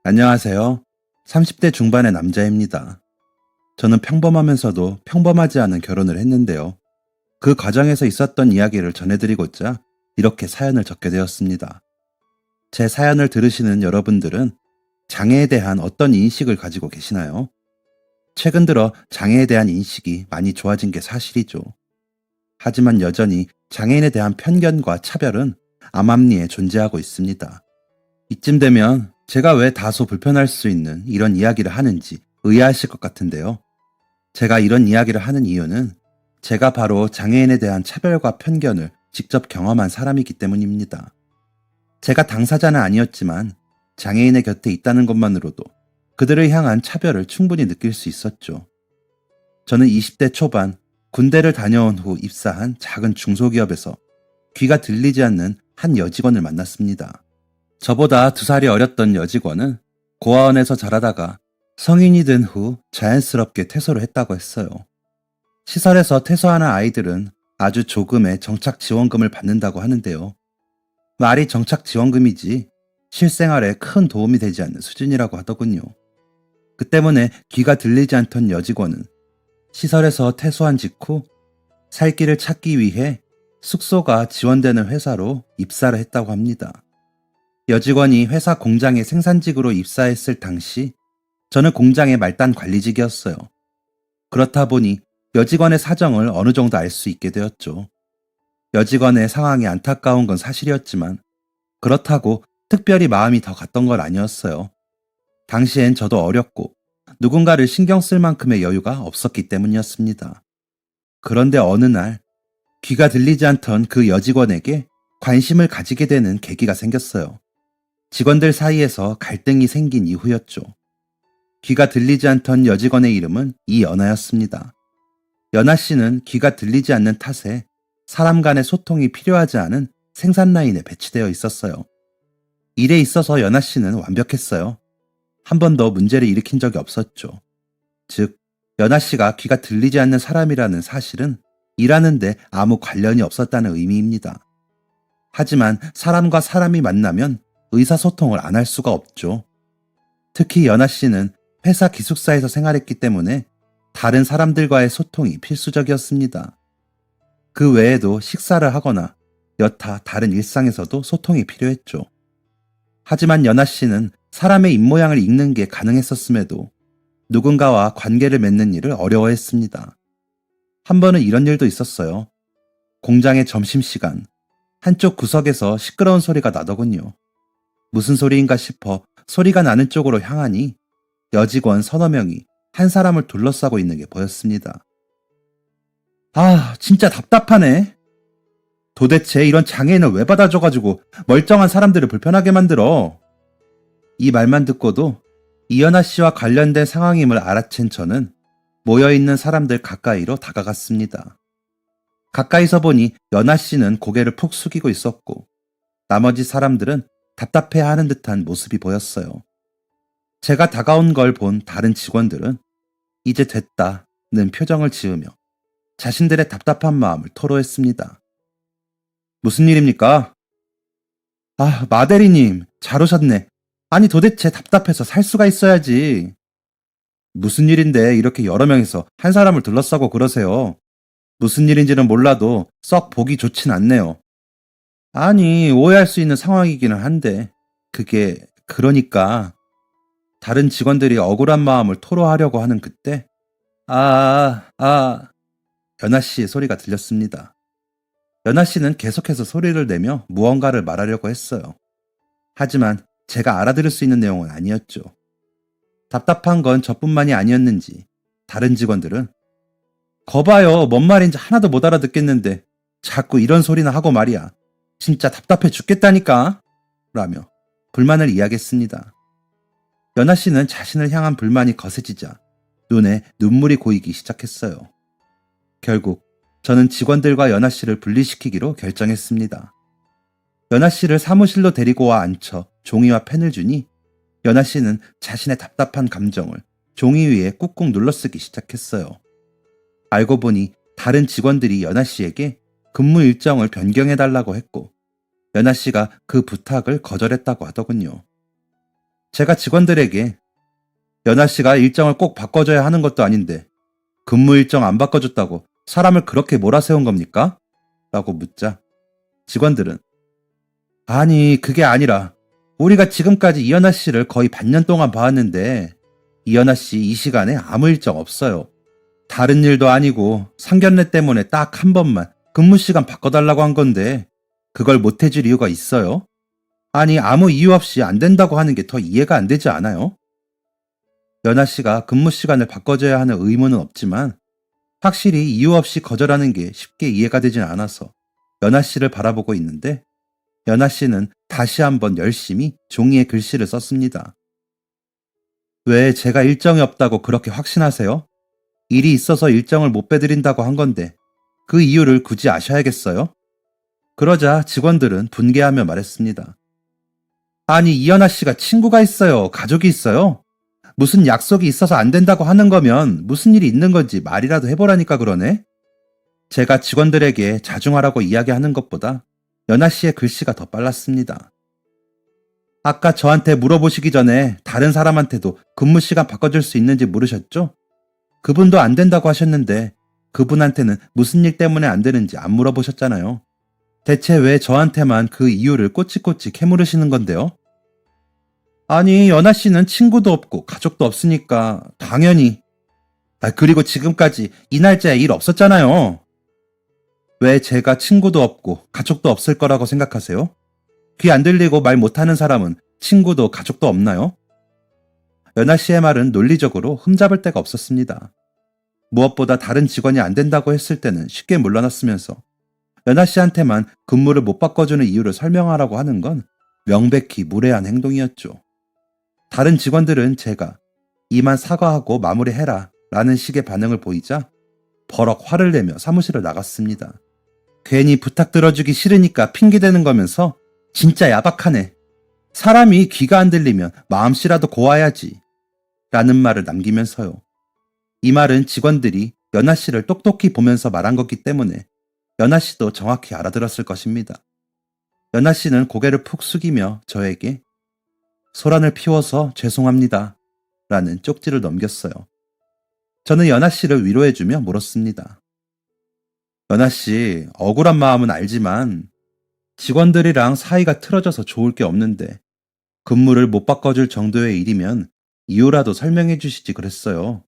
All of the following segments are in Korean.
안녕하세요. 30대 중반의 남자입니다. 저는 평범하면서도 평범하지 않은 결혼을 했는데요. 그 과정에서 있었던 이야기를 전해드리고자 이렇게 사연을 적게 되었습니다. 제 사연을 들으시는 여러분들은 장애에 대한 어떤 인식을 가지고 계시나요? 최근 들어 장애에 대한 인식이 많이 좋아진 게 사실이죠. 하지만 여전히 장애인에 대한 편견과 차별은 암암리에 존재하고 있습니다. 이쯤 되면 제가 왜 다소 불편할 수 있는 이런 이야기를 하는지 의아하실 것 같은데요. 제가 이런 이야기를 하는 이유는 제가 바로 장애인에 대한 차별과 편견을 직접 경험한 사람이기 때문입니다. 제가 당사자는 아니었지만 장애인의 곁에 있다는 것만으로도 그들을 향한 차별을 충분히 느낄 수 있었죠. 저는 20대 초반 군대를 다녀온 후 입사한 작은 중소기업에서 귀가 들리지 않는 한 여직원을 만났습니다. 저보다 2살이 어렸던 여직원은 고아원에서 자라다가 성인이 된 후 자연스럽게 퇴소를 했다고 했어요. 시설에서 퇴소하는 아이들은 아주 조금의 정착 지원금을 받는다고 하는데요. 말이 정착 지원금이지 실생활에 큰 도움이 되지 않는 수준이라고 하더군요. 그 때문에 귀가 들리지 않던 여직원은 시설에서 퇴소한 직후 살 길을 찾기 위해 숙소가 지원되는 회사로 입사를 했다고 합니다. 여직원이 회사 공장의 생산직으로 입사했을 당시 저는 공장의 말단 관리직이었어요. 그렇다 보니 여직원의 사정을 어느 정도 알 수 있게 되었죠. 여직원의 상황이 안타까운 건 사실이었지만 그렇다고 특별히 마음이 더 갔던 건 아니었어요. 당시엔 저도 어렸고 누군가를 신경 쓸 만큼의 여유가 없었기 때문이었습니다. 그런데 어느 날 귀가 들리지 않던 그 여직원에게 관심을 가지게 되는 계기가 생겼어요. 직원들 사이에서 갈등이 생긴 이후였죠. 귀가 들리지 않던 여직원의 이름은 이연아였습니다. 연아 씨는 귀가 들리지 않는 탓에 사람 간의 소통이 필요하지 않은 생산 라인에 배치되어 있었어요. 일에 있어서 연아 씨는 완벽했어요. 한 번도 문제를 일으킨 적이 없었죠. 즉, 연아 씨가 귀가 들리지 않는 사람이라는 사실은 일하는데 아무 관련이 없었다는 의미입니다. 하지만 사람과 사람이 만나면 의사소통을 안 할 수가 없죠. 특히 연아 씨는 회사 기숙사에서 생활했기 때문에 다른 사람들과의 소통이 필수적이었습니다. 그 외에도 식사를 하거나 여타 다른 일상에서도 소통이 필요했죠. 하지만 연아 씨는 사람의 입모양을 읽는 게 가능했었음에도 누군가와 관계를 맺는 일을 어려워했습니다. 한 번은 이런 일도 있었어요. 공장의 점심시간, 한쪽 구석에서 시끄러운 소리가 나더군요. 무슨 소리인가 싶어 소리가 나는 쪽으로 향하니 여직원 서너 명이 한 사람을 둘러싸고 있는 게 보였습니다. 아, 진짜 답답하네. 도대체 이런 장애인을 왜 받아줘가지고 멀쩡한 사람들을 불편하게 만들어. 이 말만 듣고도 이연아 씨와 관련된 상황임을 알아챈 저는 모여있는 사람들 가까이로 다가갔습니다. 가까이서 보니 연아 씨는 고개를 푹 숙이고 있었고 나머지 사람들은 답답해하는 듯한 모습이 보였어요. 제가 다가온 걸 본 다른 직원들은 이제 됐다는 표정을 지으며 자신들의 답답한 마음을 토로했습니다. 무슨 일입니까? 아, 마대리님, 잘 오셨네. 아니 도대체 답답해서 살 수가 있어야지. 무슨 일인데 이렇게 여러 명이서 한 사람을 둘러싸고 그러세요. 무슨 일인지는 몰라도 썩 보기 좋진 않네요. 아니, 오해할 수 있는 상황이기는 한데 그러니까 다른 직원들이 억울한 마음을 토로하려고 하는 그때 연아 씨의 소리가 들렸습니다. 연아 씨는 계속해서 소리를 내며 무언가를 말하려고 했어요. 하지만 제가 알아들을 수 있는 내용은 아니었죠. 답답한 건 저뿐만이 아니었는지 다른 직원들은 거봐요, 뭔 말인지 하나도 못 알아듣겠는데 자꾸 이런 소리나 하고 말이야. 진짜 답답해 죽겠다니까 라며 불만을 이야기했습니다. 연아 씨는 자신을 향한 불만이 거세지자 눈에 눈물이 고이기 시작했어요. 결국 저는 직원들과 연아 씨를 분리시키기로 결정했습니다. 연아 씨를 사무실로 데리고 와 앉혀 종이와 펜을 주니 연아 씨는 자신의 답답한 감정을 종이 위에 꾹꾹 눌러쓰기 시작했어요. 알고 보니 다른 직원들이 연아 씨에게 근무 일정을 변경해달라고 했고 연아 씨가 그 부탁을 거절했다고 하더군요. 제가 직원들에게 연아 씨가 일정을 꼭 바꿔줘야 하는 것도 아닌데 근무 일정 안 바꿔줬다고 사람을 그렇게 몰아세운 겁니까? 라고 묻자 직원들은 아니 그게 아니라 우리가 지금까지 이연아 씨를 거의 반년 동안 봐왔는데 이연아 씨 이 시간에 아무 일정 없어요. 다른 일도 아니고 상견례 때문에 딱 한 번만 근무 시간 바꿔달라고 한 건데 그걸 못 해줄 이유가 있어요? 아니 아무 이유 없이 안 된다고 하는 게 더 이해가 안 되지 않아요? 연아 씨가 근무 시간을 바꿔줘야 하는 의무는 없지만 확실히 이유 없이 거절하는 게 쉽게 이해가 되진 않아서 연아 씨를 바라보고 있는데 연아 씨는 다시 한번 열심히 종이에 글씨를 썼습니다. 왜 제가 일정이 없다고 그렇게 확신하세요? 일이 있어서 일정을 못 빼드린다고 한 건데 그 이유를 굳이 아셔야겠어요? 그러자 직원들은 분개하며 말했습니다. 아니 이연아 씨가 친구가 있어요? 가족이 있어요? 무슨 약속이 있어서 안 된다고 하는 거면 무슨 일이 있는 건지 말이라도 해보라니까 그러네? 제가 직원들에게 자중하라고 이야기하는 것보다 연아 씨의 글씨가 더 빨랐습니다. 아까 저한테 물어보시기 전에 다른 사람한테도 근무 시간 바꿔줄 수 있는지 물으셨죠? 그분도 안 된다고 하셨는데 그분한테는 무슨 일 때문에 안 되는지 안 물어보셨잖아요. 대체 왜 저한테만 그 이유를 꼬치꼬치 캐물으시는 건데요? 아니, 연아 씨는 친구도 없고 가족도 없으니까 당연히. 그리고 지금까지 이 날짜에 일 없었잖아요. 왜 제가 친구도 없고 가족도 없을 거라고 생각하세요? 귀 안 들리고 말 못하는 사람은 친구도 가족도 없나요? 연아 씨의 말은 논리적으로 흠잡을 데가 없었습니다. 무엇보다 다른 직원이 안 된다고 했을 때는 쉽게 물러났으면서 연아 씨한테만 근무를 못 바꿔주는 이유를 설명하라고 하는 건 명백히 무례한 행동이었죠. 다른 직원들은 제가 이만 사과하고 마무리해라 라는 식의 반응을 보이자 버럭 화를 내며 사무실을 나갔습니다. 괜히 부탁 들어주기 싫으니까 핑계대는 거면서 진짜 야박하네. 사람이 귀가 안 들리면 마음씨라도 고와야지 라는 말을 남기면서요. 이 말은 직원들이 연아 씨를 똑똑히 보면서 말한 거기 때문에 연아 씨도 정확히 알아들었을 것입니다. 연아 씨는 고개를 푹 숙이며 저에게 소란을 피워서 죄송합니다 라는 쪽지를 넘겼어요. 저는 연아 씨를 위로해주며 물었습니다. 연아 씨, 억울한 마음은 알지만 직원들이랑 사이가 틀어져서 좋을 게 없는데 근무를 못 바꿔줄 정도의 일이면 이유라도 설명해 주시지 그랬어요.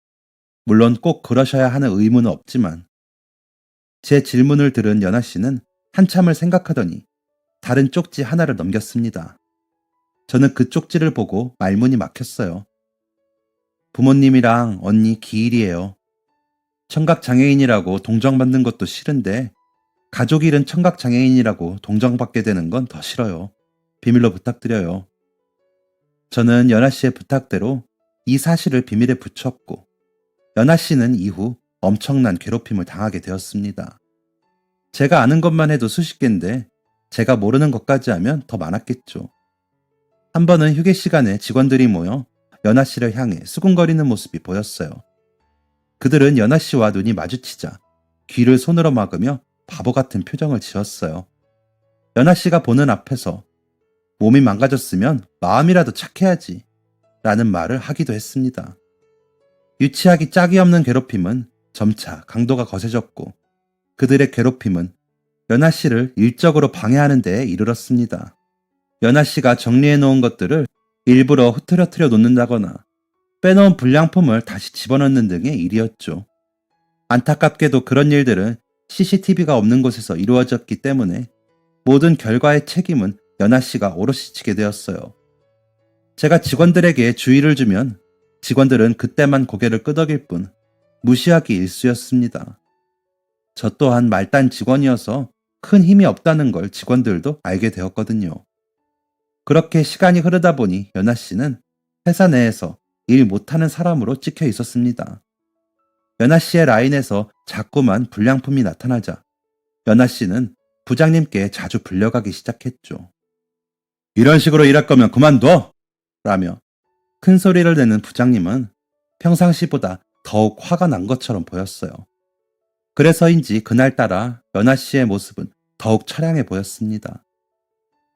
물론 꼭 그러셔야 하는 의무는 없지만. 제 질문을 들은 연아 씨는 한참을 생각하더니 다른 쪽지 하나를 넘겼습니다. 저는 그 쪽지를 보고 말문이 막혔어요. 부모님이랑 언니 기일이에요. 청각장애인이라고 동정받는 것도 싫은데 가족 일은 청각장애인이라고 동정받게 되는 건 더 싫어요. 비밀로 부탁드려요. 저는 연아 씨의 부탁대로 이 사실을 비밀에 붙였고 연아 씨는 이후 엄청난 괴롭힘을 당하게 되었습니다. 제가 아는 것만 해도 수십 개인데 제가 모르는 것까지 하면 더 많았겠죠. 한 번은 휴게 시간에 직원들이 모여 연아 씨를 향해 수군거리는 모습이 보였어요. 그들은 연아 씨와 눈이 마주치자 귀를 손으로 막으며 바보 같은 표정을 지었어요. 연아 씨가 보는 앞에서 몸이 망가졌으면 마음이라도 착해야지 라는 말을 하기도 했습니다. 유치하기 짝이 없는 괴롭힘은 점차 강도가 거세졌고 그들의 괴롭힘은 연아 씨를 일적으로 방해하는 데에 이르렀습니다. 연아 씨가 정리해 놓은 것들을 일부러 흐트러뜨려 놓는다거나 빼놓은 불량품을 다시 집어넣는 등의 일이었죠. 안타깝게도 그런 일들은 CCTV가 없는 곳에서 이루어졌기 때문에 모든 결과의 책임은 연아 씨가 오롯이 지게 되었어요. 제가 직원들에게 주의를 주면 직원들은 그때만 고개를 끄덕일 뿐 무시하기 일쑤였습니다. 저 또한 말단 직원이어서 큰 힘이 없다는 걸 직원들도 알게 되었거든요. 그렇게 시간이 흐르다 보니 연아 씨는 회사 내에서 일 못하는 사람으로 찍혀 있었습니다. 연아 씨의 라인에서 자꾸만 불량품이 나타나자 연아 씨는 부장님께 자주 불려가기 시작했죠. 이런 식으로 일할 거면 그만둬! 라며 큰 소리를 내는 부장님은 평상시보다 더욱 화가 난 것처럼 보였어요. 그래서인지 그날따라 연아 씨의 모습은 더욱 처량해 보였습니다.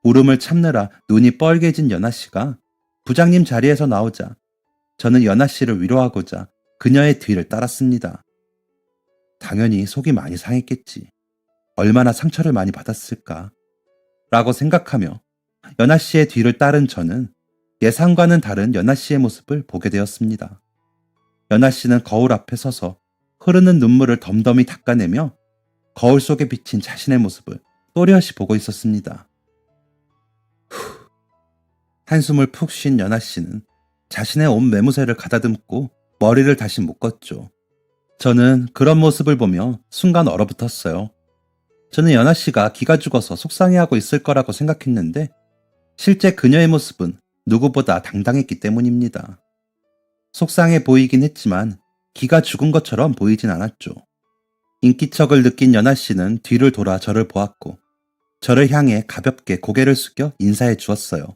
울음을 참느라 눈이 뻘개진 연아 씨가 부장님 자리에서 나오자 저는 연아 씨를 위로하고자 그녀의 뒤를 따랐습니다. 당연히 속이 많이 상했겠지. 얼마나 상처를 많이 받았을까? 라고 생각하며 연아 씨의 뒤를 따른 저는 예상과는 다른 연아 씨의 모습을 보게 되었습니다. 연아 씨는 거울 앞에 서서 흐르는 눈물을 덤덤히 닦아내며 거울 속에 비친 자신의 모습을 또렷이 보고 있었습니다. 한숨을 푹 쉰 연아 씨는 자신의 옷 매무새를 가다듬고 머리를 다시 묶었죠. 저는 그런 모습을 보며 순간 얼어붙었어요. 저는 연아 씨가 기가 죽어서 속상해하고 있을 거라고 생각했는데 실제 그녀의 모습은 누구보다 당당했기 때문입니다. 속상해 보이긴 했지만 기가 죽은 것처럼 보이진 않았죠. 인기척을 느낀 연아 씨는 뒤를 돌아 저를 보았고 저를 향해 가볍게 고개를 숙여 인사해 주었어요.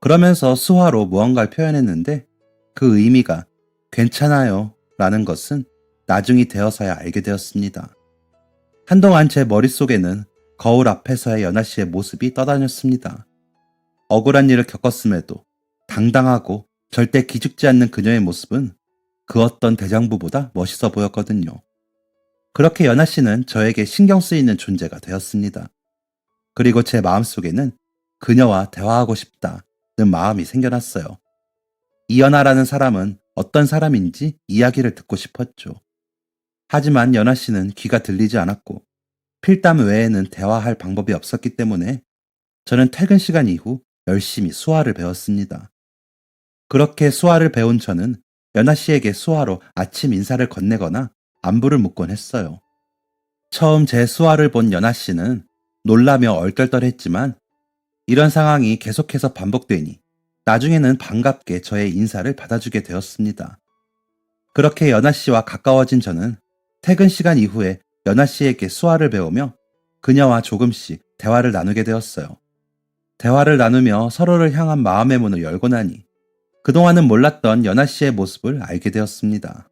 그러면서 수화로 무언가를 표현했는데 그 의미가 괜찮아요 라는 것은 나중이 되어서야 알게 되었습니다. 한동안 제 머릿속에는 거울 앞에서의 연아 씨의 모습이 떠다녔습니다. 억울한 일을 겪었음에도 당당하고 절대 기죽지 않는 그녀의 모습은 그 어떤 대장부보다 멋있어 보였거든요. 그렇게 연아 씨는 저에게 신경 쓰이는 존재가 되었습니다. 그리고 제 마음속에는 그녀와 대화하고 싶다는 마음이 생겨났어요. 이연아라는 사람은 어떤 사람인지 이야기를 듣고 싶었죠. 하지만 연아 씨는 귀가 들리지 않았고 필담 외에는 대화할 방법이 없었기 때문에 저는 퇴근 시간 이후 열심히 수화를 배웠습니다. 그렇게 수화를 배운 저는 연아 씨에게 수화로 아침 인사를 건네거나 안부를 묻곤 했어요. 처음 제 수화를 본 연아 씨는 놀라며 얼떨떨했지만 이런 상황이 계속해서 반복되니 나중에는 반갑게 저의 인사를 받아주게 되었습니다. 그렇게 연아 씨와 가까워진 저는 퇴근 시간 이후에 연아 씨에게 수화를 배우며 그녀와 조금씩 대화를 나누게 되었어요. 대화를 나누며 서로를 향한 마음의 문을 열고 나니 그동안은 몰랐던 연아 씨의 모습을 알게 되었습니다.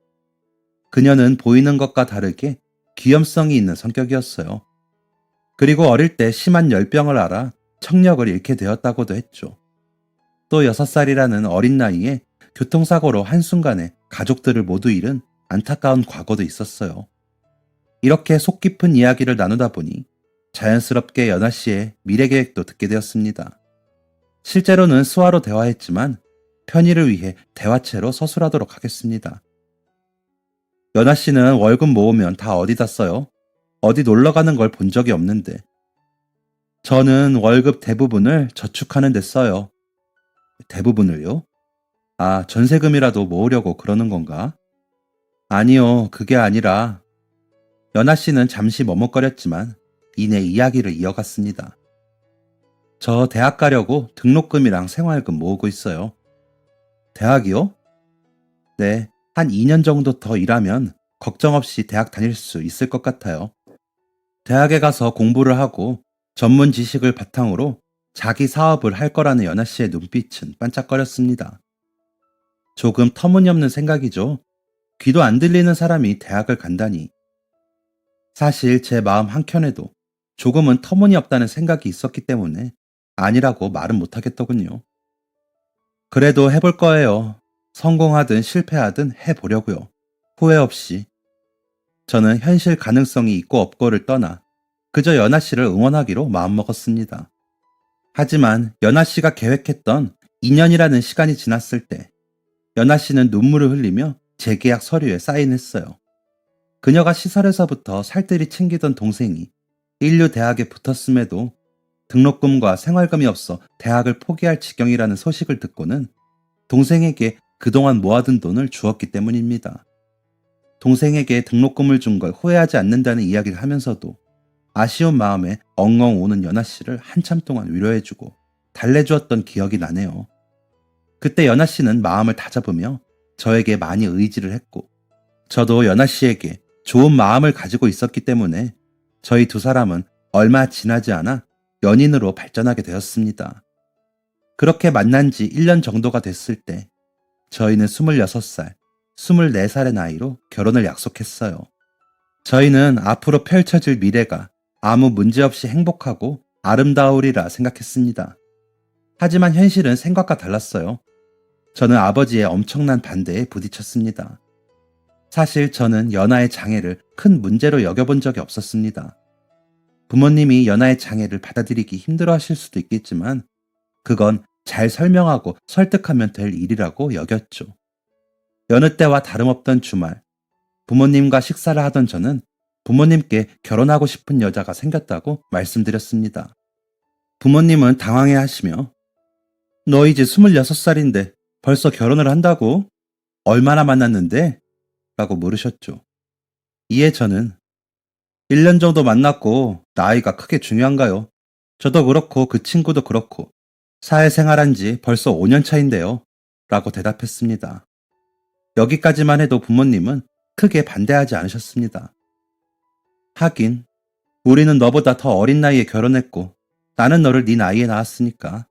그녀는 보이는 것과 다르게 귀염성이 있는 성격이었어요. 그리고 어릴 때 심한 열병을 앓아 청력을 잃게 되었다고도 했죠. 또 6살이라는 어린 나이에 교통사고로 한순간에 가족들을 모두 잃은 안타까운 과거도 있었어요. 이렇게 속 깊은 이야기를 나누다 보니 자연스럽게 연아 씨의 미래 계획도 듣게 되었습니다. 실제로는 수화로 대화했지만 편의를 위해 대화체로 서술하도록 하겠습니다. 연아 씨는 월급 모으면 다 어디다 써요? 어디 놀러 가는 걸 본 적이 없는데. 저는 월급 대부분을 저축하는 데 써요. 대부분을요? 아, 전세금이라도 모으려고 그러는 건가? 아니요, 그게 아니라. 연아 씨는 잠시 머뭇거렸지만 이내 이야기를 이어갔습니다. 저 대학 가려고 등록금이랑 생활금 모으고 있어요. 대학이요? 네, 한 2년 정도 더 일하면 걱정 없이 대학 다닐 수 있을 것 같아요. 대학에 가서 공부를 하고 전문 지식을 바탕으로 자기 사업을 할 거라는 연아 씨의 눈빛은 반짝거렸습니다. 조금 터무니없는 생각이죠. 귀도 안 들리는 사람이 대학을 간다니. 사실 제 마음 한켠에도 조금은 터무니없다는 생각이 있었기 때문에 아니라고 말은 못하겠더군요. 그래도 해볼 거예요. 성공하든 실패하든 해보려고요. 후회 없이. 저는 현실 가능성이 있고 없고를 떠나 그저 연아 씨를 응원하기로 마음먹었습니다. 하지만 연아 씨가 계획했던 2년이라는 시간이 지났을 때 연아 씨는 눈물을 흘리며 재계약 서류에 사인했어요. 그녀가 시설에서부터 살뜰히 챙기던 동생이 인류대학에 붙었음에도 등록금과 생활금이 없어 대학을 포기할 지경이라는 소식을 듣고는 동생에게 그동안 모아둔 돈을 주었기 때문입니다. 동생에게 등록금을 준 걸 후회하지 않는다는 이야기를 하면서도 아쉬운 마음에 엉엉 우는 연아 씨를 한참 동안 위로해주고 달래주었던 기억이 나네요. 그때 연아 씨는 마음을 다잡으며 저에게 많이 의지를 했고 저도 연아 씨에게 좋은 마음을 가지고 있었기 때문에 저희 두 사람은 얼마 지나지 않아 연인으로 발전하게 되었습니다. 그렇게 만난 지 1년 정도가 됐을 때 저희는 26살, 24살의 나이로 결혼을 약속했어요. 저희는 앞으로 펼쳐질 미래가 아무 문제 없이 행복하고 아름다우리라 생각했습니다. 하지만 현실은 생각과 달랐어요. 저는 아버지의 엄청난 반대에 부딪혔습니다. 사실 저는 연하의 장애를 큰 문제로 여겨본 적이 없었습니다. 부모님이 연하의 장애를 받아들이기 힘들어 하실 수도 있겠지만 그건 잘 설명하고 설득하면 될 일이라고 여겼죠. 여느 때와 다름없던 주말, 부모님과 식사를 하던 저는 부모님께 결혼하고 싶은 여자가 생겼다고 말씀드렸습니다. 부모님은 당황해 하시며 너 이제 26살인데 벌써 결혼을 한다고? 얼마나 만났는데? 라고 물으셨죠. 이에 저는 1년 정도 만났고 나이가 크게 중요한가요? 저도 그렇고 그 친구도 그렇고 사회생활한 지 벌써 5년 차인데요. 라고 대답했습니다. 여기까지만 해도 부모님은 크게 반대하지 않으셨습니다. 하긴 우리는 너보다 더 어린 나이에 결혼했고 나는 너를 네 나이에 낳았으니까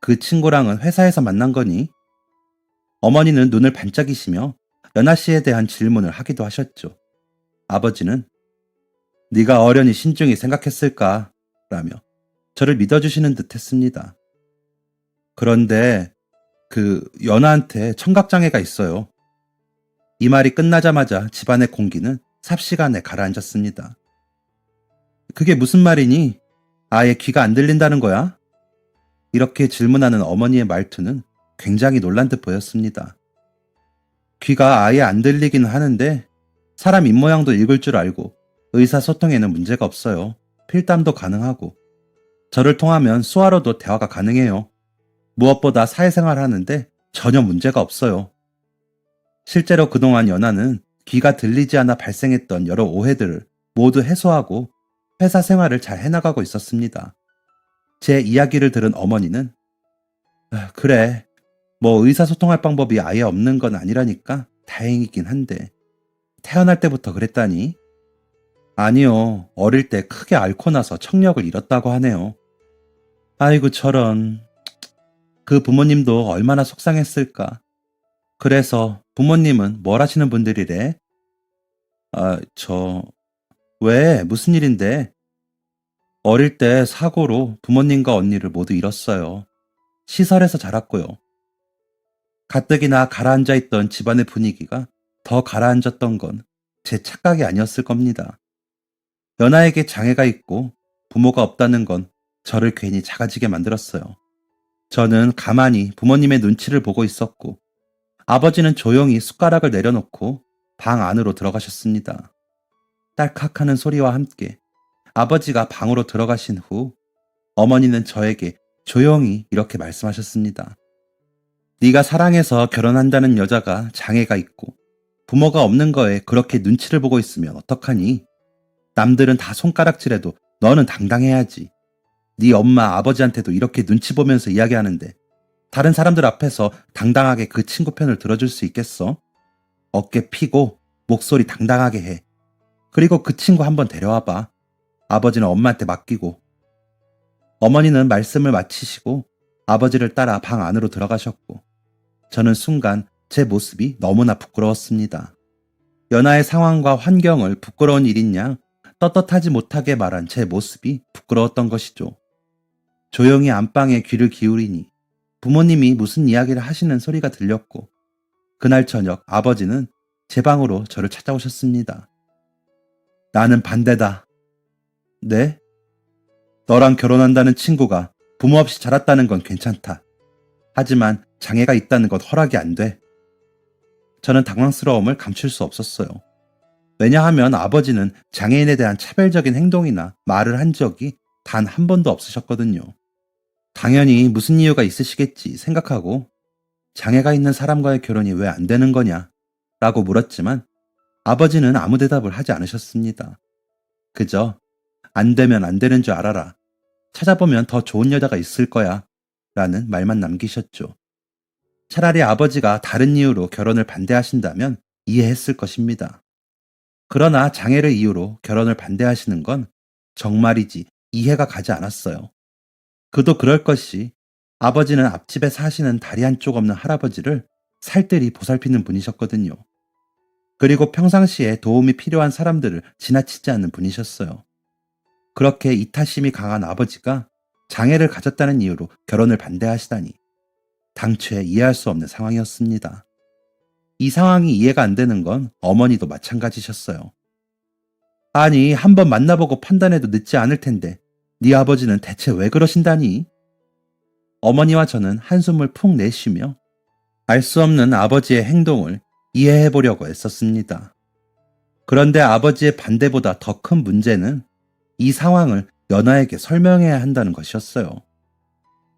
그 친구랑은 회사에서 만난 거니? 어머니는 눈을 반짝이시며 연하 씨에 대한 질문을 하기도 하셨죠. 아버지는 네가 어련히 신중히 생각했을까? 라며 저를 믿어주시는 듯 했습니다. 그런데 연하한테 청각장애가 있어요. 이 말이 끝나자마자 집안의 공기는 삽시간에 가라앉았습니다. 그게 무슨 말이니? 아예 귀가 안 들린다는 거야? 이렇게 질문하는 어머니의 말투는 굉장히 놀란 듯 보였습니다. 귀가 아예 안 들리기는 하는데 사람 입모양도 읽을 줄 알고 의사소통에는 문제가 없어요. 필담도 가능하고 저를 통하면 수화로도 대화가 가능해요. 무엇보다 사회생활 하는데 전혀 문제가 없어요. 실제로 그동안 연하는 귀가 들리지 않아 발생했던 여러 오해들을 모두 해소하고 회사 생활을 잘 해나가고 있었습니다. 제 이야기를 들은 어머니는 그래, 뭐 의사소통할 방법이 아예 없는 건 아니라니까 다행이긴 한데 태어날 때부터 그랬다니? 아니요, 어릴 때 크게 앓고 나서 청력을 잃었다고 하네요. 아이고 저런, 그 부모님도 얼마나 속상했을까. 그래서 부모님은 뭘 하시는 분들이래? 아, 왜? 무슨 일인데? 어릴 때 사고로 부모님과 언니를 모두 잃었어요. 시설에서 자랐고요. 가뜩이나 가라앉아 있던 집안의 분위기가 더 가라앉았던 건 제 착각이 아니었을 겁니다. 연하에게 장애가 있고 부모가 없다는 건 저를 괜히 작아지게 만들었어요. 저는 가만히 부모님의 눈치를 보고 있었고 아버지는 조용히 숟가락을 내려놓고 방 안으로 들어가셨습니다. 딸칵하는 소리와 함께 아버지가 방으로 들어가신 후 어머니는 저에게 조용히 이렇게 말씀하셨습니다. 네가 사랑해서 결혼한다는 여자가 장애가 있고 부모가 없는 거에 그렇게 눈치를 보고 있으면 어떡하니? 남들은 다 손가락질해도 너는 당당해야지. 네 엄마 아버지한테도 이렇게 눈치 보면서 이야기하는데 다른 사람들 앞에서 당당하게 그 친구 편을 들어줄 수 있겠어? 어깨 피고 목소리 당당하게 해. 그리고 그 친구 한번 데려와봐. 아버지는 엄마한테 맡기고. 어머니는 말씀을 마치시고 아버지를 따라 방 안으로 들어가셨고 저는 순간 제 모습이 너무나 부끄러웠습니다. 연하의 상황과 환경을 부끄러운 일인 양 떳떳하지 못하게 말한 제 모습이 부끄러웠던 것이죠. 조용히 안방에 귀를 기울이니 부모님이 무슨 이야기를 하시는 소리가 들렸고 그날 저녁 아버지는 제 방으로 저를 찾아오셨습니다. 나는 반대다. 네? 너랑 결혼한다는 친구가 부모 없이 자랐다는 건 괜찮다. 하지만 장애가 있다는 건 허락이 안 돼. 저는 당황스러움을 감출 수 없었어요. 왜냐하면 아버지는 장애인에 대한 차별적인 행동이나 말을 한 적이 단 한 번도 없으셨거든요. 당연히 무슨 이유가 있으시겠지 생각하고 장애가 있는 사람과의 결혼이 왜 안 되는 거냐? 라고 물었지만 아버지는 아무 대답을 하지 않으셨습니다. 그저 안 되면 안 되는 줄 알아라. 찾아보면 더 좋은 여자가 있을 거야. 라는 말만 남기셨죠. 차라리 아버지가 다른 이유로 결혼을 반대하신다면 이해했을 것입니다. 그러나 장애를 이유로 결혼을 반대하시는 건 정말이지 이해가 가지 않았어요. 그도 그럴 것이 아버지는 앞집에 사시는 다리 한쪽 없는 할아버지를 살뜰히 보살피는 분이셨거든요. 그리고 평상시에 도움이 필요한 사람들을 지나치지 않는 분이셨어요. 그렇게 이타심이 강한 아버지가 장애를 가졌다는 이유로 결혼을 반대하시다니. 당최 이해할 수 없는 상황이었습니다. 이 상황이 이해가 안 되는 건 어머니도 마찬가지셨어요. 아니, 한번 만나보고 판단해도 늦지 않을 텐데 네 아버지는 대체 왜 그러신다니? 어머니와 저는 한숨을 푹 내쉬며 알 수 없는 아버지의 행동을 이해해 보려고 애썼습니다. 그런데 아버지의 반대보다 더 큰 문제는 이 상황을 연아에게 설명해야 한다는 것이었어요.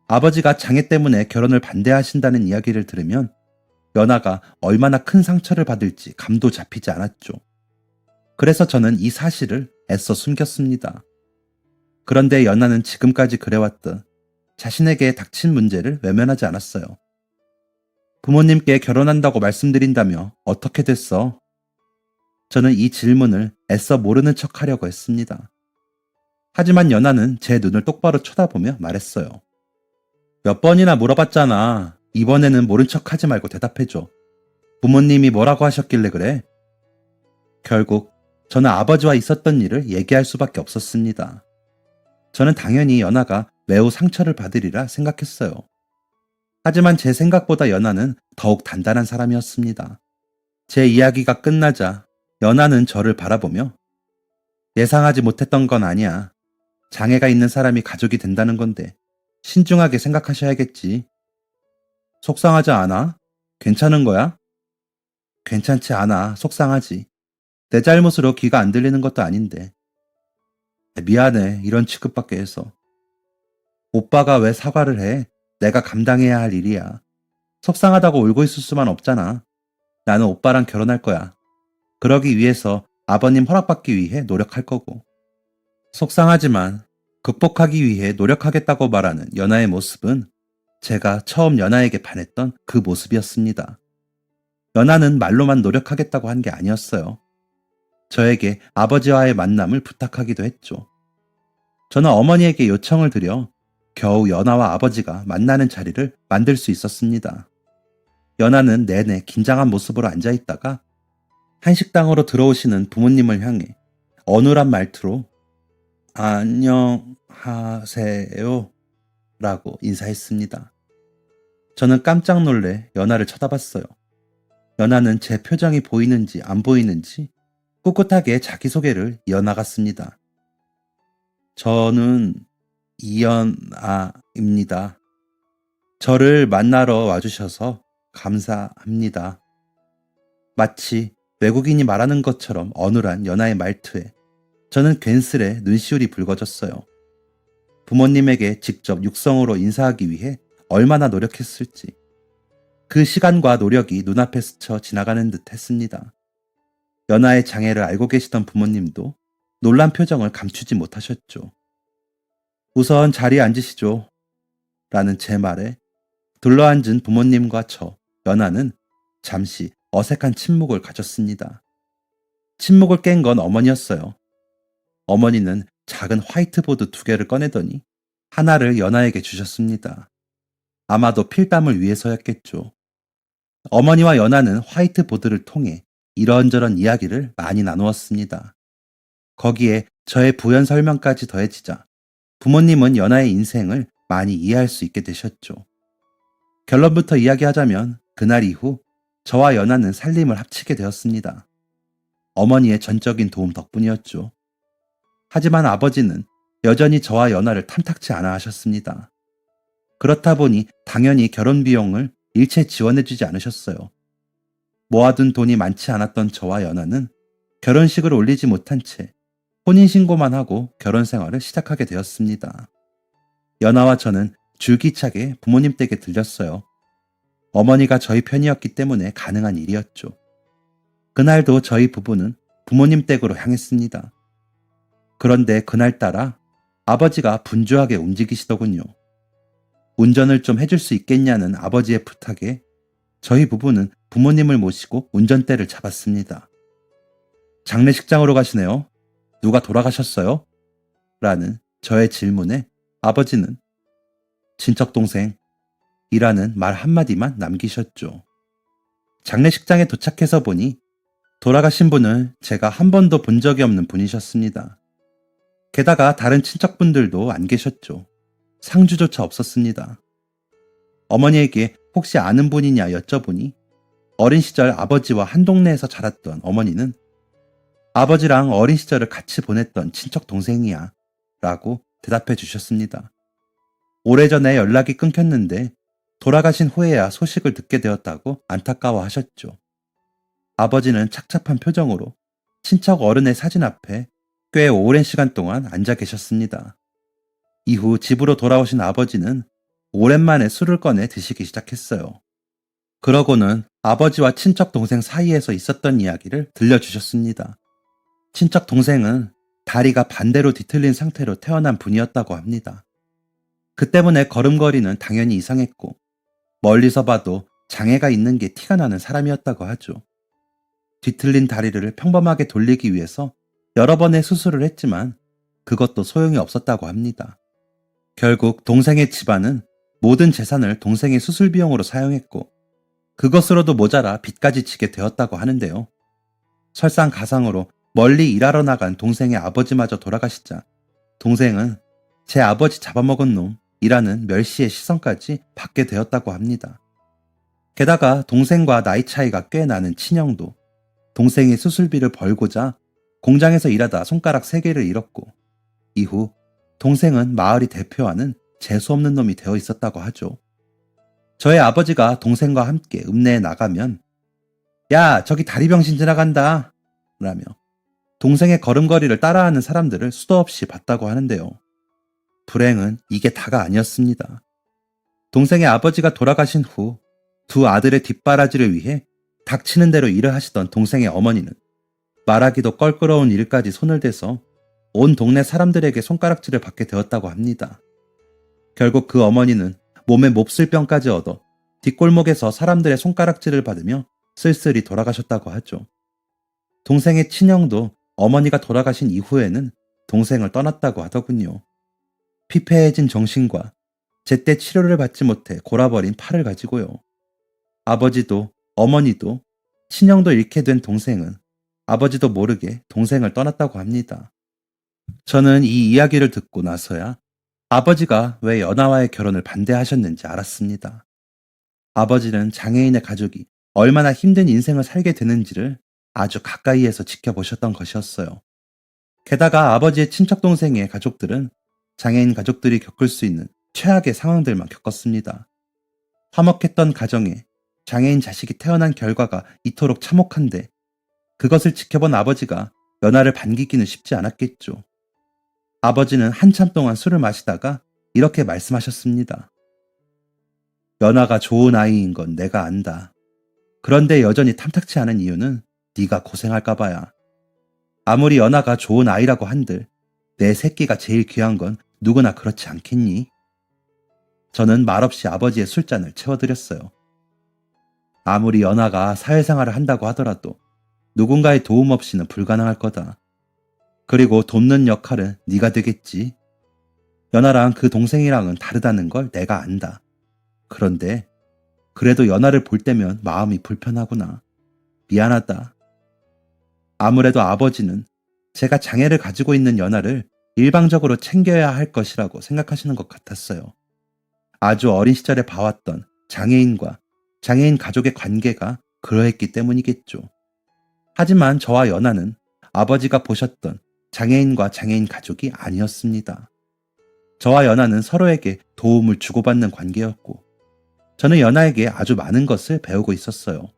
아버지가 장애 때문에 결혼을 반대하신다는 이야기를 들으면 연아가 얼마나 큰 상처를 받을지 감도 잡히지 않았죠. 그래서 저는 이 사실을 애써 숨겼습니다. 그런데 연아는 지금까지 그래왔듯 자신에게 닥친 문제를 외면하지 않았어요. 부모님께 결혼한다고 말씀드린다며 어떻게 됐어? 저는 이 질문을 애써 모르는 척 하려고 했습니다. 하지만 연아는 제 눈을 똑바로 쳐다보며 말했어요. 몇 번이나 물어봤잖아. 이번에는 모른 척 하지 말고 대답해줘. 부모님이 뭐라고 하셨길래 그래? 결국 저는 아버지와 있었던 일을 얘기할 수밖에 없었습니다. 저는 당연히 연아가 매우 상처를 받으리라 생각했어요. 하지만 제 생각보다 연아는 더욱 단단한 사람이었습니다. 제 이야기가 끝나자 연아는 저를 바라보며 예상하지 못했던 건 아니야. 장애가 있는 사람이 가족이 된다는 건데 신중하게 생각하셔야겠지. 속상하지 않아? 괜찮은 거야? 괜찮지 않아. 속상하지. 내 잘못으로 귀가 안 들리는 것도 아닌데. 미안해. 이런 취급받게 해서. 오빠가 왜 사과를 해? 내가 감당해야 할 일이야. 속상하다고 울고 있을 수만 없잖아. 나는 오빠랑 결혼할 거야. 그러기 위해서 아버님 허락받기 위해 노력할 거고. 속상하지만 극복하기 위해 노력하겠다고 말하는 연아의 모습은 제가 처음 연아에게 반했던 그 모습이었습니다. 연아는 말로만 노력하겠다고 한 게 아니었어요. 저에게 아버지와의 만남을 부탁하기도 했죠. 저는 어머니에게 요청을 드려 겨우 연아와 아버지가 만나는 자리를 만들 수 있었습니다. 연아는 내내 긴장한 모습으로 앉아있다가 한식당으로 들어오시는 부모님을 향해 어눌한 말투로 안녕하세요 라고 인사했습니다. 저는 깜짝 놀래 연아를 쳐다봤어요. 연아는 제 표정이 보이는지 안 보이는지 꿋꿋하게 자기소개를 이어나갔습니다. 저는 이연아입니다. 저를 만나러 와주셔서 감사합니다. 마치 외국인이 말하는 것처럼 어눌한 연아의 말투에 저는 괜스레 눈시울이 붉어졌어요. 부모님에게 직접 육성으로 인사하기 위해 얼마나 노력했을지 그 시간과 노력이 눈앞에 스쳐 지나가는 듯 했습니다. 연아의 장애를 알고 계시던 부모님도 놀란 표정을 감추지 못하셨죠. 우선 자리에 앉으시죠. 라는 제 말에 둘러앉은 부모님과 연아는 잠시 어색한 침묵을 가졌습니다. 침묵을 깬 건 어머니였어요. 어머니는 작은 화이트보드 2개를 꺼내더니 하나를 연아에게 주셨습니다. 아마도 필담을 위해서였겠죠. 어머니와 연아는 화이트보드를 통해 이런저런 이야기를 많이 나누었습니다. 거기에 저의 부연 설명까지 더해지자 부모님은 연아의 인생을 많이 이해할 수 있게 되셨죠. 결론부터 이야기하자면 그날 이후 저와 연아는 살림을 합치게 되었습니다. 어머니의 전적인 도움 덕분이었죠. 하지만 아버지는 여전히 저와 연아를 탐탁치 않아 하셨습니다. 그렇다 보니 당연히 결혼 비용을 일체 지원해주지 않으셨어요. 모아둔 돈이 많지 않았던 저와 연아는 결혼식을 올리지 못한 채 혼인신고만 하고 결혼 생활을 시작하게 되었습니다. 연아와 저는 줄기차게 부모님 댁에 들렸어요. 어머니가 저희 편이었기 때문에 가능한 일이었죠. 그날도 저희 부부는 부모님 댁으로 향했습니다. 그런데 그날따라 아버지가 분주하게 움직이시더군요. 운전을 좀 해줄 수 있겠냐는 아버지의 부탁에 저희 부부는 부모님을 모시고 운전대를 잡았습니다. 장례식장으로 가시네요. 누가 돌아가셨어요? 라는 저의 질문에 아버지는 친척동생이라는 말 한마디만 남기셨죠. 장례식장에 도착해서 보니 돌아가신 분을 제가 한 번도 본 적이 없는 분이셨습니다. 게다가 다른 친척분들도 안 계셨죠. 상주조차 없었습니다. 어머니에게 혹시 아는 분이냐 여쭤보니 어린 시절 아버지와 한 동네에서 자랐던 어머니는 아버지랑 어린 시절을 같이 보냈던 친척 동생이야 라고 대답해 주셨습니다. 오래전에 연락이 끊겼는데 돌아가신 후에야 소식을 듣게 되었다고 안타까워 하셨죠. 아버지는 착잡한 표정으로 친척 어른의 사진 앞에 꽤 오랜 시간 동안 앉아 계셨습니다. 이후 집으로 돌아오신 아버지는 오랜만에 술을 꺼내 드시기 시작했어요. 그러고는 아버지와 친척 동생 사이에서 있었던 이야기를 들려주셨습니다. 친척 동생은 다리가 반대로 뒤틀린 상태로 태어난 분이었다고 합니다. 그 때문에 걸음걸이는 당연히 이상했고 멀리서 봐도 장애가 있는 게 티가 나는 사람이었다고 하죠. 뒤틀린 다리를 평범하게 돌리기 위해서 여러 번의 수술을 했지만 그것도 소용이 없었다고 합니다. 결국 동생의 집안은 모든 재산을 동생의 수술 비용으로 사용했고 그것으로도 모자라 빚까지 지게 되었다고 하는데요. 설상가상으로 멀리 일하러 나간 동생의 아버지마저 돌아가시자 동생은 제 아버지 잡아먹은 놈이라는 멸시의 시선까지 받게 되었다고 합니다. 게다가 동생과 나이 차이가 꽤 나는 친형도 동생이 수술비를 벌고자 공장에서 일하다 손가락 3개를 잃었고 이후 동생은 마을이 대표하는 재수없는 놈이 되어 있었다고 하죠. 저의 아버지가 동생과 함께 읍내에 나가면 야 저기 다리병신 지나간다 라며 동생의 걸음걸이를 따라하는 사람들을 수도 없이 봤다고 하는데요. 불행은 이게 다가 아니었습니다. 동생의 아버지가 돌아가신 후 두 아들의 뒷바라지를 위해 닥치는 대로 일을 하시던 동생의 어머니는 말하기도 껄끄러운 일까지 손을 대서 온 동네 사람들에게 손가락질을 받게 되었다고 합니다. 결국 그 어머니는 몸에 몹쓸병까지 얻어 뒷골목에서 사람들의 손가락질을 받으며 쓸쓸히 돌아가셨다고 하죠. 동생의 친형도 어머니가 돌아가신 이후에는 동생을 떠났다고 하더군요. 피폐해진 정신과 제때 치료를 받지 못해 골아버린 팔을 가지고요. 아버지도 어머니도 친형도 잃게 된 동생은 아버지도 모르게 동생을 떠났다고 합니다. 저는 이 이야기를 듣고 나서야 아버지가 왜 연하와의 결혼을 반대하셨는지 알았습니다. 아버지는 장애인의 가족이 얼마나 힘든 인생을 살게 되는지를 아주 가까이에서 지켜보셨던 것이었어요. 게다가 아버지의 친척 동생의 가족들은 장애인 가족들이 겪을 수 있는 최악의 상황들만 겪었습니다. 화목했던 가정에 장애인 자식이 태어난 결과가 이토록 참혹한데 그것을 지켜본 아버지가 연하를 반기기는 쉽지 않았겠죠. 아버지는 한참 동안 술을 마시다가 이렇게 말씀하셨습니다. 연하가 좋은 아이인 건 내가 안다. 그런데 여전히 탐탁치 않은 이유는 네가 고생할까 봐야. 아무리 연하가 좋은 아이라고 한들 내 새끼가 제일 귀한 건 누구나 그렇지 않겠니? 저는 말없이 아버지의 술잔을 채워드렸어요. 아무리 연하가 사회생활을 한다고 하더라도 누군가의 도움 없이는 불가능할 거다. 그리고 돕는 역할은 네가 되겠지. 연하랑 그 동생이랑은 다르다는 걸 내가 안다. 그런데 그래도 연하를 볼 때면 마음이 불편하구나. 미안하다. 아무래도 아버지는 제가 장애를 가지고 있는 연하를 일방적으로 챙겨야 할 것이라고 생각하시는 것 같았어요. 아주 어린 시절에 봐왔던 장애인과 장애인 가족의 관계가 그러했기 때문이겠죠. 하지만 저와 연하는 아버지가 보셨던 장애인과 장애인 가족이 아니었습니다. 저와 연하는 서로에게 도움을 주고받는 관계였고 저는 연하에게 아주 많은 것을 배우고 있었어요.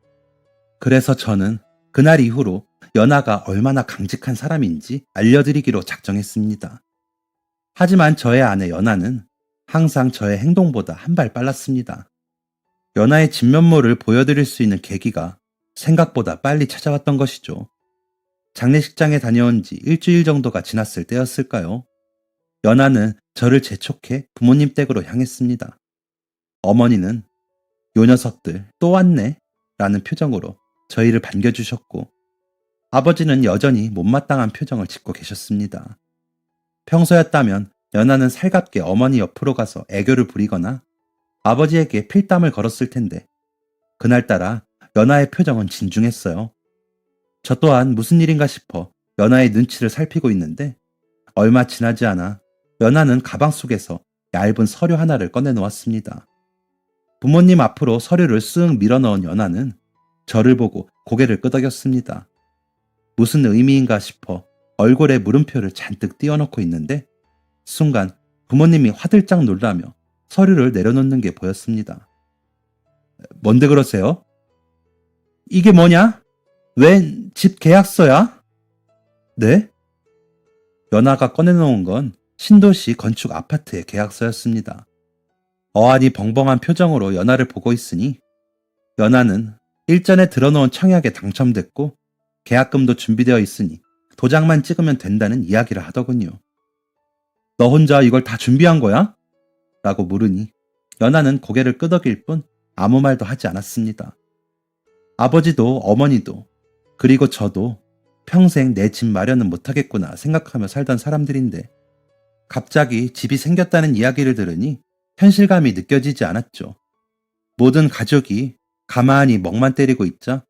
그래서 저는 그날 이후로 연하가 얼마나 강직한 사람인지 알려드리기로 작정했습니다. 하지만 저의 아내 연하는 항상 저의 행동보다 한 발 빨랐습니다. 연하의 진면모를 보여드릴 수 있는 계기가 생각보다 빨리 찾아왔던 것이죠. 장례식장에 다녀온 지 일주일 정도가 지났을 때였을까요? 연하는 저를 재촉해 부모님 댁으로 향했습니다. 어머니는 요 녀석들 또 왔네 라는 표정으로 저희를 반겨주셨고 아버지는 여전히 못마땅한 표정을 짓고 계셨습니다. 평소였다면 연하는 살갑게 어머니 옆으로 가서 애교를 부리거나 아버지에게 필담을 걸었을 텐데 그날따라 연하의 표정은 진중했어요. 저 또한 무슨 일인가 싶어 연하의 눈치를 살피고 있는데 얼마 지나지 않아 연하는 가방 속에서 얇은 서류 하나를 꺼내놓았습니다. 부모님 앞으로 서류를 쓱 밀어넣은 연하는 저를 보고 고개를 끄덕였습니다. 무슨 의미인가 싶어 얼굴에 물음표를 잔뜩 띄워놓고 있는데 순간 부모님이 화들짝 놀라며 서류를 내려놓는 게 보였습니다. 뭔데 그러세요? 이게 뭐냐? 웬 집 계약서야? 네? 연하가 꺼내놓은 건 신도시 건축 아파트의 계약서였습니다. 어안이 벙벙한 표정으로 연하를 보고 있으니 연하는 일전에 들어놓은 청약에 당첨됐고 계약금도 준비되어 있으니 도장만 찍으면 된다는 이야기를 하더군요. 너 혼자 이걸 다 준비한 거야? 라고 물으니 연하는 고개를 끄덕일 뿐 아무 말도 하지 않았습니다. 아버지도 어머니도 그리고 저도 평생 내 집 마련은 못하겠구나 생각하며 살던 사람들인데 갑자기 집이 생겼다는 이야기를 들으니 현실감이 느껴지지 않았죠. 모든 가족이 가만히 멍만 때리고 있자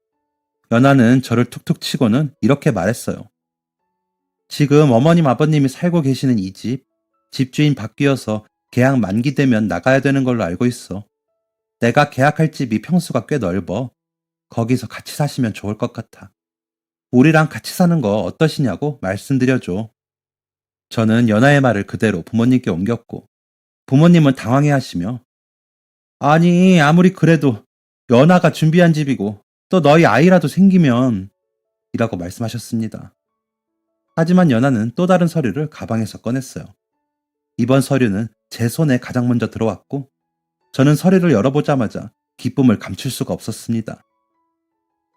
연하는 저를 툭툭 치고는 이렇게 말했어요. 지금 어머님 아버님이 살고 계시는 이 집, 집주인 바뀌어서 계약 만기되면 나가야 되는 걸로 알고 있어. 내가 계약할 집이 평수가 꽤 넓어. 거기서 같이 사시면 좋을 것 같아. 우리랑 같이 사는 거 어떠시냐고 말씀드려줘. 저는 연하의 말을 그대로 부모님께 옮겼고 부모님은 당황해 하시며 아니 아무리 그래도 연하가 준비한 집이고 또 너희 아이라도 생기면 이라고 말씀하셨습니다. 하지만 연하는 또 다른 서류를 가방에서 꺼냈어요. 이번 서류는 제 손에 가장 먼저 들어왔고 저는 서류를 열어보자마자 기쁨을 감출 수가 없었습니다.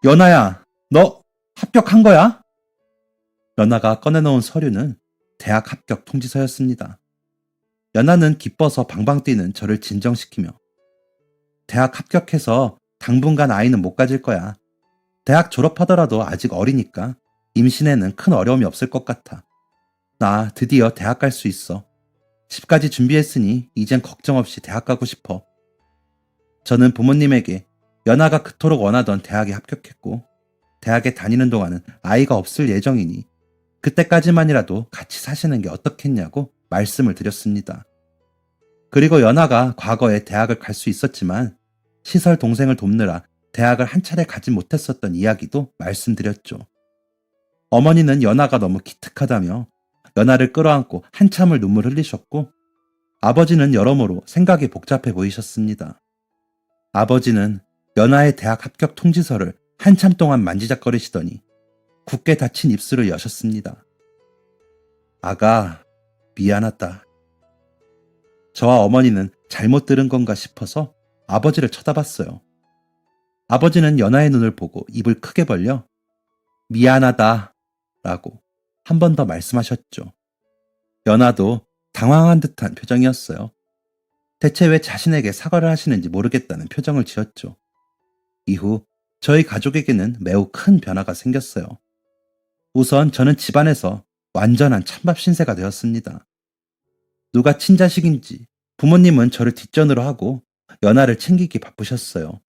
연하야, 너 합격한 거야? 연하가 꺼내놓은 서류는 대학 합격 통지서였습니다. 연하는 기뻐서 방방 뛰는 저를 진정시키며 대학 합격해서 당분간 아이는 못 가질 거야. 대학 졸업하더라도 아직 어리니까 임신에는 큰 어려움이 없을 것 같아. 나 드디어 대학 갈 수 있어. 집까지 준비했으니 이젠 걱정 없이 대학 가고 싶어. 저는 부모님에게 연하가 그토록 원하던 대학에 합격했고 대학에 다니는 동안은 아이가 없을 예정이니 그때까지만이라도 같이 사시는 게 어떻겠냐고 말씀을 드렸습니다. 그리고 연하가 과거에 대학을 갈 수 있었지만 시설 동생을 돕느라 대학을 한 차례 가지 못했었던 이야기도 말씀드렸죠. 어머니는 연하가 너무 기특하다며 연하를 끌어안고 한참을 눈물 흘리셨고 아버지는 여러모로 생각이 복잡해 보이셨습니다. 아버지는 연하의 대학 합격 통지서를 한참 동안 만지작거리시더니 굳게 닫힌 입술을 여셨습니다. 아가, 미안하다. 저와 어머니는 잘못 들은 건가 싶어서 아버지를 쳐다봤어요. 아버지는 연하의 눈을 보고 입을 크게 벌려 미안하다 라고 한 번 더 말씀하셨죠. 연하도 당황한 듯한 표정이었어요. 대체 왜 자신에게 사과를 하시는지 모르겠다는 표정을 지었죠. 이후 저희 가족에게는 매우 큰 변화가 생겼어요. 우선 저는 집안에서 완전한 찬밥 신세가 되었습니다. 누가 친자식인지 부모님은 저를 뒷전으로 하고 연하를 챙기기 바쁘셨어요.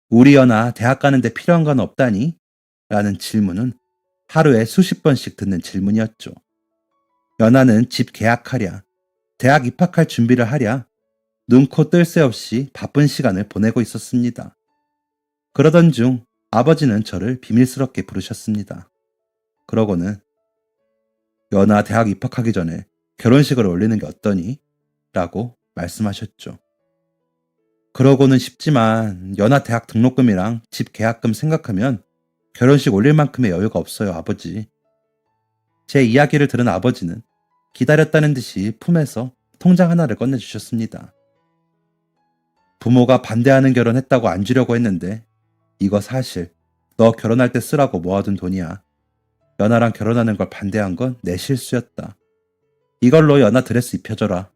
우리 연하 대학 가는데 필요한 건 없다니? 라는 질문은 하루에 수십 번씩 듣는 질문이었죠. 연하는 집 계약하랴, 대학 입학할 준비를 하랴, 눈코 뜰 새 없이 바쁜 시간을 보내고 있었습니다. 그러던 중 아버지는 저를 비밀스럽게 부르셨습니다. 그러고는 연하 대학 입학하기 전에 결혼식을 올리는 게 어떠니? 라고 말씀하셨죠. 그러고는 싶지만 연하 대학 등록금이랑 집 계약금 생각하면 결혼식 올릴 만큼의 여유가 없어요, 아버지. 제 이야기를 들은 아버지는 기다렸다는 듯이 품에서 통장 하나를 꺼내주셨습니다. 부모가 반대하는 결혼했다고 안 주려고 했는데 이거 사실 너 결혼할 때 쓰라고 모아둔 돈이야. 연하랑 결혼하는 걸 반대한 건 내 실수였다. 이걸로 연하 드레스 입혀줘라.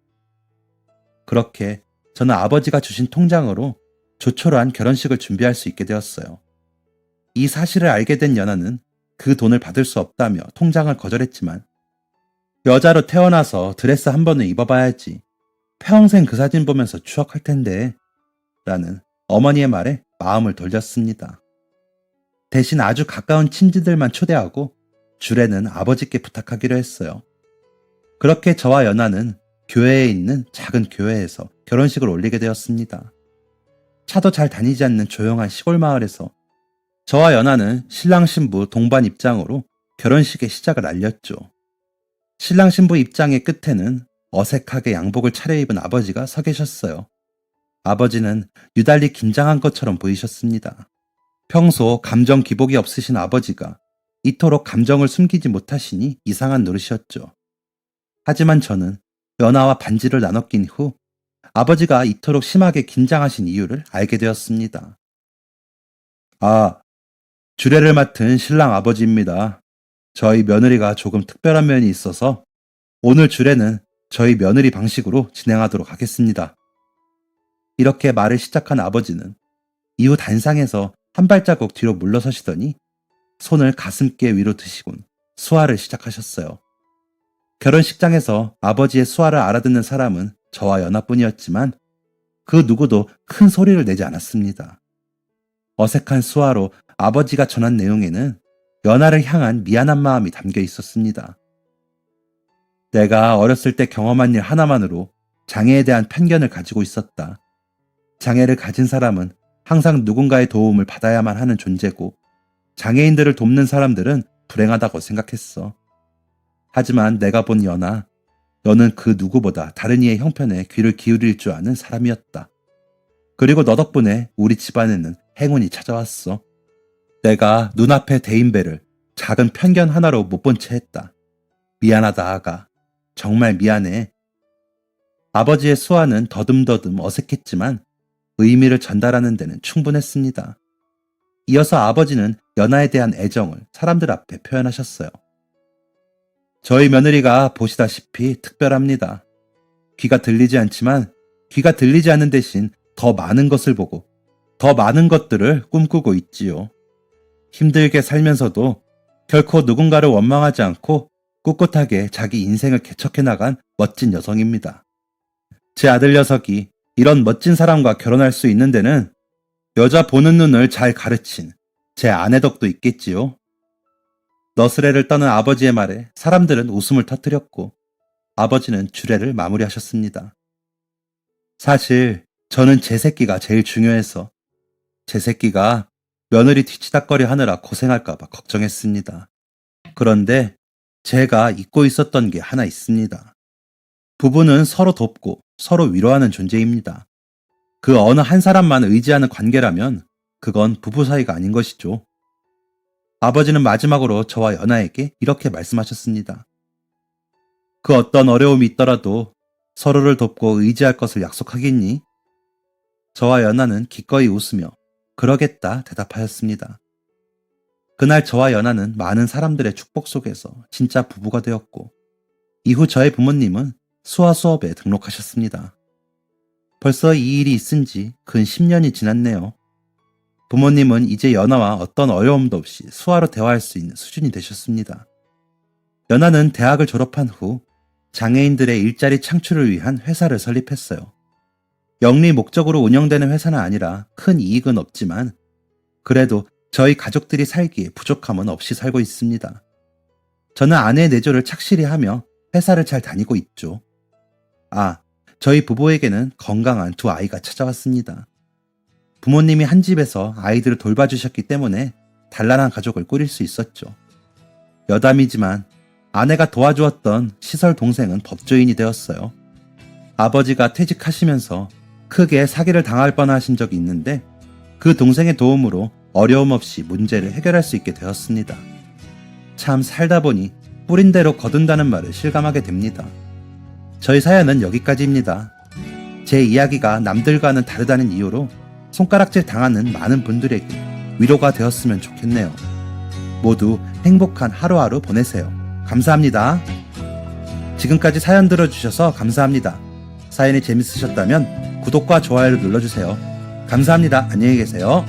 그렇게 저는 아버지가 주신 통장으로 조촐한 결혼식을 준비할 수 있게 되었어요. 이 사실을 알게 된 연하는 그 돈을 받을 수 없다며 통장을 거절했지만 여자로 태어나서 드레스 한 번은 입어봐야지. 평생 그 사진 보면서 추억할 텐데 라는 어머니의 말에 마음을 돌렸습니다. 대신 아주 가까운 친지들만 초대하고 주례는 아버지께 부탁하기로 했어요. 그렇게 저와 연하는 교회에 있는 작은 교회에서 결혼식을 올리게 되었습니다. 차도 잘 다니지 않는 조용한 시골 마을에서 저와 연하는 신랑 신부 동반 입장으로 결혼식의 시작을 알렸죠. 신랑 신부 입장의 끝에는 어색하게 양복을 차려입은 아버지가 서 계셨어요. 아버지는 유달리 긴장한 것처럼 보이셨습니다. 평소 감정 기복이 없으신 아버지가 이토록 감정을 숨기지 못하시니 이상한 노릇이었죠. 하지만 저는 연하와 반지를 나눠 낀 후 아버지가 이토록 심하게 긴장하신 이유를 알게 되었습니다. 아, 주례를 맡은 신랑 아버지입니다. 저희 며느리가 조금 특별한 면이 있어서 오늘 주례는 저희 며느리 방식으로 진행하도록 하겠습니다. 이렇게 말을 시작한 아버지는 이후 단상에서 한 발자국 뒤로 물러서시더니 손을 가슴께 위로 드시곤 수화를 시작하셨어요. 결혼식장에서 아버지의 수화를 알아듣는 사람은 저와 연하뿐이었지만 그 누구도 큰 소리를 내지 않았습니다. 어색한 수화로 아버지가 전한 내용에는 연하를 향한 미안한 마음이 담겨 있었습니다. 내가 어렸을 때 경험한 일 하나만으로 장애에 대한 편견을 가지고 있었다. 장애를 가진 사람은 항상 누군가의 도움을 받아야만 하는 존재고 장애인들을 돕는 사람들은 불행하다고 생각했어. 하지만 내가 본 연하, 너는 그 누구보다 다른 이의 형편에 귀를 기울일 줄 아는 사람이었다. 그리고 너 덕분에 우리 집안에는 행운이 찾아왔어. 내가 눈앞의 대인배를 작은 편견 하나로 못 본 채 했다. 미안하다 아가. 정말 미안해. 아버지의 수화는 더듬더듬 어색했지만 의미를 전달하는 데는 충분했습니다. 이어서 아버지는 연하에 대한 애정을 사람들 앞에 표현하셨어요. 저희 며느리가 보시다시피 특별합니다. 귀가 들리지 않지만 귀가 들리지 않는 대신 더 많은 것을 보고 더 많은 것들을 꿈꾸고 있지요. 힘들게 살면서도 결코 누군가를 원망하지 않고 꿋꿋하게 자기 인생을 개척해 나간 멋진 여성입니다. 제 아들 녀석이 이런 멋진 사람과 결혼할 수 있는 데는 여자 보는 눈을 잘 가르친 제 아내 덕도 있겠지요. 너스레를 떠는 아버지의 말에 사람들은 웃음을 터뜨렸고 아버지는 주례를 마무리하셨습니다. 사실 저는 제 새끼가 제일 중요해서 제 새끼가 며느리 뒤치다꺼리 하느라 고생할까봐 걱정했습니다. 그런데 제가 잊고 있었던 게 하나 있습니다. 부부는 서로 돕고 서로 위로하는 존재입니다. 그 어느 한 사람만 의지하는 관계라면 그건 부부 사이가 아닌 것이죠. 아버지는 마지막으로 저와 연하에게 이렇게 말씀하셨습니다. 그 어떤 어려움이 있더라도 서로를 돕고 의지할 것을 약속하겠니? 저와 연하는 기꺼이 웃으며 그러겠다 대답하였습니다. 그날 저와 연하는 많은 사람들의 축복 속에서 진짜 부부가 되었고 이후 저의 부모님은 수화 수업에 등록하셨습니다. 벌써 이 일이 있은 지 근 10년이 지났네요. 부모님은 이제 연하와 어떤 어려움도 없이 수화로 대화할 수 있는 수준이 되셨습니다. 연하는 대학을 졸업한 후 장애인들의 일자리 창출을 위한 회사를 설립했어요. 영리 목적으로 운영되는 회사는 아니라 큰 이익은 없지만 그래도 저희 가족들이 살기에 부족함은 없이 살고 있습니다. 저는 아내의 내조를 착실히 하며 회사를 잘 다니고 있죠. 저희 부부에게는 건강한 두 아이가 찾아왔습니다. 부모님이 한 집에서 아이들을 돌봐주셨기 때문에 단란한 가족을 꾸릴 수 있었죠. 여담이지만 아내가 도와주었던 시설 동생은 법조인이 되었어요. 아버지가 퇴직하시면서 크게 사기를 당할 뻔하신 적이 있는데 그 동생의 도움으로 어려움 없이 문제를 해결할 수 있게 되었습니다. 참 살다 보니 뿌린 대로 거둔다는 말을 실감하게 됩니다. 저희 사연은 여기까지입니다. 제 이야기가 남들과는 다르다는 이유로 손가락질 당하는 많은 분들에게 위로가 되었으면 좋겠네요. 모두 행복한 하루하루 보내세요. 감사합니다. 지금까지 사연 들어주셔서 감사합니다. 사연이 재밌으셨다면 구독과 좋아요를 눌러주세요. 감사합니다. 안녕히 계세요.